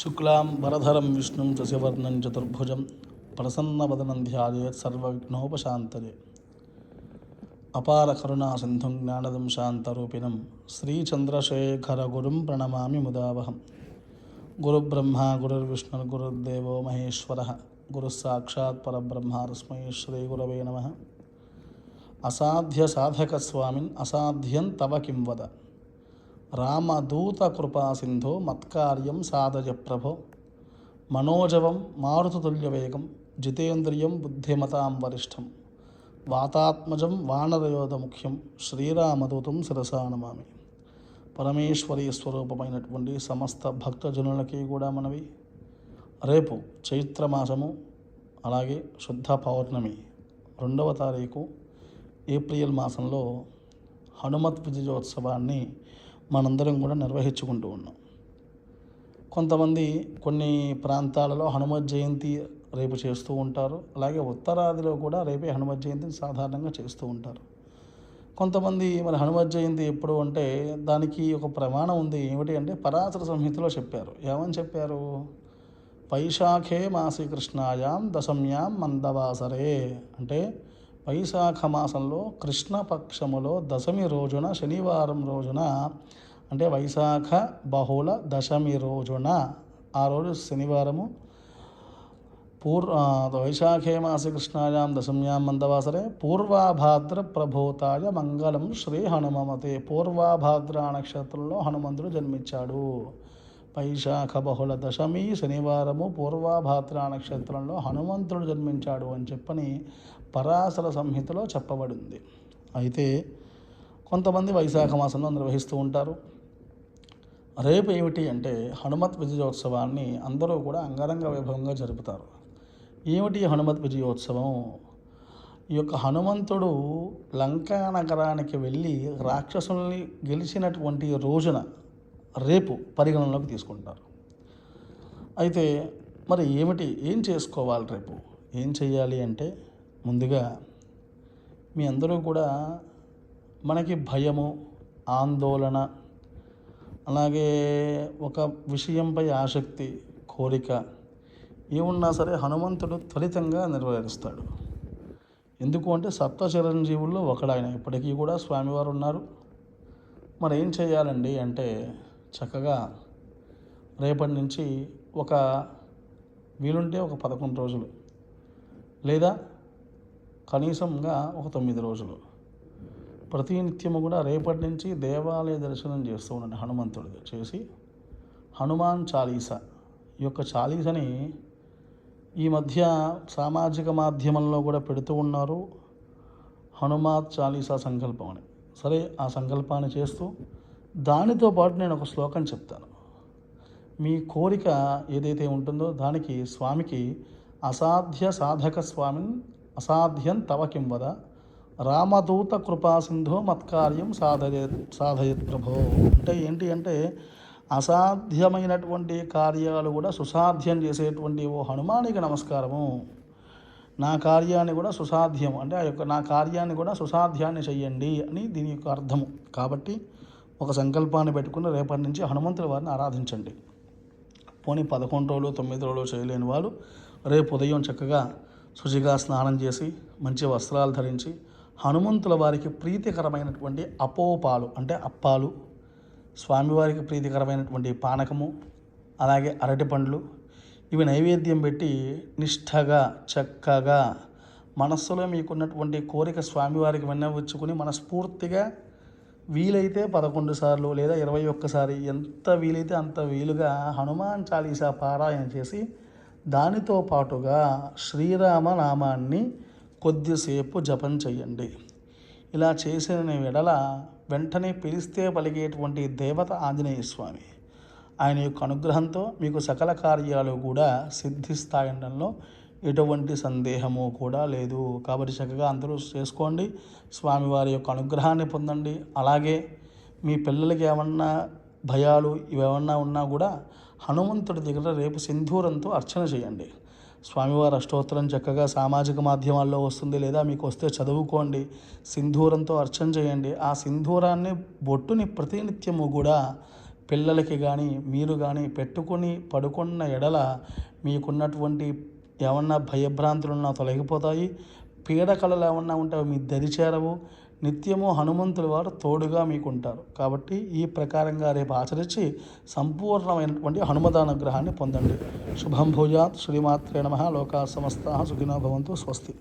శుక్లాం వరధరం విష్ణుం శశివర్ణం చతుర్భుజం ప్రసన్నవదనం ధ్యాయేత్ సర్వవిఘ్నోపశాంతయే. అపార కరుణా సింధుం జ్ఞానదం శాంతరూపిణం శ్రీచంద్రశేఖరగురుం ప్రణమామి ముదావహం. గురుబ్రహ్మ గురుర్విష్ణుర్ గురుర్దేవో మహేశ్వరః గురుః సాక్షాత్ పరబ్రహ్మ తస్మై శ్రీగురవే నమః. అసాధ్య సాధక స్వామిన్ అసాధ్యం తవ కిం వద. రామదూత కృపా సింధో మత్కార్యం సాధయ ప్రభో. మనోజవం మారుతతుల్యవేగం జితేంద్రియం బుద్ధిమతాం వరిష్టం. వాతాత్మజం వానరయోధముఖ్యం శ్రీరామదూతం శిరసా నమామి. పరమేశ్వరీ స్వరూపమైనటువంటి సమస్త భక్తజనులకి కూడా మనవి, రేపు చైత్రమాసము అలాగే శుద్ధ పౌర్ణమి 2వ తారీఖు ఏప్రిల్ మాసంలో హనుమత్ విజయోత్సవాన్ని మనందరం కూడా నిర్వహించుకుంటూ ఉన్నాం. కొంతమంది కొన్ని ప్రాంతాలలో హనుమత్ జయంతి రేపు చేస్తూ ఉంటారు. అలాగే ఉత్తరాదిలో కూడా రేపే హనుమత్ జయంతిని సాధారణంగా చేస్తూ ఉంటారు. కొంతమంది మరి హనుమత్ జయంతి ఎప్పుడు అంటే దానికి ఒక ప్రమాణం ఉంది. ఏమిటి అంటే పరాశర సంహితలో చెప్పారు. ఏమని చెప్పారు? వైశాఖే మాసి కృష్ణాయాం దశమ్యాం మందవాసరే. అంటే వైశాఖ మాసంలో కృష్ణపక్షములో దశమి రోజున, శనివారం రోజున, అంటే వైశాఖ బహుళ దశమి రోజున, ఆ రోజు శనివారము, వైశాఖే మాసి కృష్ణాయాం దశమ్యాం మందవాసరే పూర్వాభాద్ర ప్రభూతాయ మంగళం శ్రీ హనుమమతే. పూర్వాభాద్ర నక్షత్రంలో హనుమంతుడు జన్మించాడు. వైశాఖ బహుళ దశమి శనివారము పూర్వాభాద్ర నక్షత్రంలో హనుమంతుడు జన్మించాడు అని చెప్పని పరాశర సంహితలో చెప్పబడింది. అయితే కొంతమంది వైశాఖ మాసంలో నిర్వహిస్తూ ఉంటారు. రేపు ఏమిటి అంటే హనుమత్ విజయోత్సవాన్ని అందరూ కూడా అంగరంగ వైభవంగా జరుపుతారు. ఏమిటి హనుమత్ విజయోత్సవం? ఈ యొక్క హనుమంతుడు లంకా నగరానికి వెళ్ళి రాక్షసుల్ని గెలిచినటువంటి రోజున రేపు పరిగణనలోకి తీసుకుంటారు. అయితే మరి ఏం చేసుకోవాలి? రేపు ఏం చేయాలి అంటే, ముందుగా మీ అందరూ కూడా మనకి భయము, ఆందోళన, అలాగే ఒక విషయంపై ఆసక్తి, కోరిక ఏమున్నా సరే హనుమంతుడు త్వరితంగా నెరవేరుస్తాడు. ఎందుకు అంటే సప్త చిరంజీవుల్లో ఒకడాయన ఇప్పటికీ కూడా స్వామివారు ఉన్నారు. మరి ఏం చేయాలండి అంటే, చక్కగా రేపటి నుంచి వీలుంటే ఒక 11 రోజులు, లేదా కనీసంగా ఒక 9 రోజులు ప్రతినిత్యము కూడా రేపటి నుంచి దేవాలయ దర్శనం చేస్తూ ఉండండి. హనుమంతుడిది చేసి హనుమాన్ చాలీసా, ఈ యొక్క చాలీసని ఈ మధ్య సామాజిక మాధ్యమంలో కూడా పెడుతూ ఉన్నారు. హనుమాన్ చాలీసా సంకల్పం అని. సరే, ఆ సంకల్పాన్ని చేస్తూ దానితో పాటు నేను ఒక శ్లోకం చెప్తాను. మీ కోరిక ఏదైతే ఉంటుందో దానికి స్వామికి అసాధ్య సాధక స్వామిన్ అసాధ్యం తవ కిం వద. రామదూత కృపా సింధో మత్కార్యం సాధయత్ ప్రభో. అంటే ఏంటి అంటే అసాధ్యమైనటువంటి కార్యాలు కూడా సుసాధ్యం చేసేటువంటి ఓ హనుమానికి నమస్కారము. నా కార్యాన్ని కూడా సుసాధ్యం అంటే నా కార్యాన్ని కూడా సుసాధ్యాన్ని చెయ్యండి అని దీని యొక్క అర్థము. కాబట్టి ఒక సంకల్పాన్ని పెట్టుకుని రేపటి నుంచి హనుమంతుల వారిని ఆరాధించండి. పోనీ 11 రోజులు 9 రోజులు చేయలేని వాళ్ళు రేపు ఉదయం చక్కగా శుచిగా స్నానం చేసి మంచి వస్త్రాలు ధరించి హనుమంతుల వారికి ప్రీతికరమైనటువంటి అపోపాలు అంటే అప్పాలు, స్వామివారికి ప్రీతికరమైనటువంటి పానకము, అలాగే అరటి పండ్లు ఇవి నైవేద్యం పెట్టి నిష్ఠగా చక్కగా మనస్సులో మీకున్నటువంటి కోరిక స్వామివారికి విన్నవించుకుని మనస్ఫూర్తిగా వీలైతే 11 సార్లు లేదా 21 సారి ఎంత వీలైతే అంత వీలుగా హనుమాన్ చాలీసా పారాయణ చేసి దానితో పాటుగా శ్రీరామ నామాన్ని కొద్దిసేపు జపం చేయండి. ఇలా చేసిన ఎడల వెంటనే పిలిస్తే పలిగేటువంటి దేవత ఆంజనేయ స్వామి. ఆయన యొక్క అనుగ్రహంతో మీకు సకల కార్యాలు కూడా సిద్ధిస్తాయనడంలో ఎటువంటి సందేహము కూడా లేదు. కాబట్టి చక్కగా అందరూ చేసుకోండి, స్వామివారి యొక్క అనుగ్రహాన్ని పొందండి. అలాగే మీ పిల్లలకి ఏమన్నా భయాలు ఇవేమన్నా ఉన్నా కూడా హనుమంతుడి దగ్గర రేపు సింధూరంతో అర్చన చేయండి. స్వామివారి అష్టోత్తరం చక్కగా సామాజిక మాధ్యమాల్లో వస్తుంది, లేదా మీకు వస్తే చదువుకోండి. సింధూరంతో అర్చన చేయండి. ఆ సింధూరాన్ని బొట్టుని ప్రతినిత్యము కూడా పిల్లలకి కానీ మీరు కానీ పెట్టుకొని పడుకున్న ఎడల మీకున్నటువంటి ఏమన్నా భయభ్రాంతులున్నా తొలగిపోతాయి. పీడకలలు ఏమన్నా ఉంటే అవి మీ దరిచేరవు. నిత్యము హనుమంతుల వారు తోడుగా మీకు ఉంటారు. కాబట్టి ఈ ప్రకారంగా రేపు ఆచరించి సంపూర్ణమైనటువంటి హనుమదానుగ్రహాన్ని పొందండి. శుభం భూయాత్. శ్రీమాత్రే నమః. లోకా సమస్తాః సుఖినో భవంతు. స్వస్తి.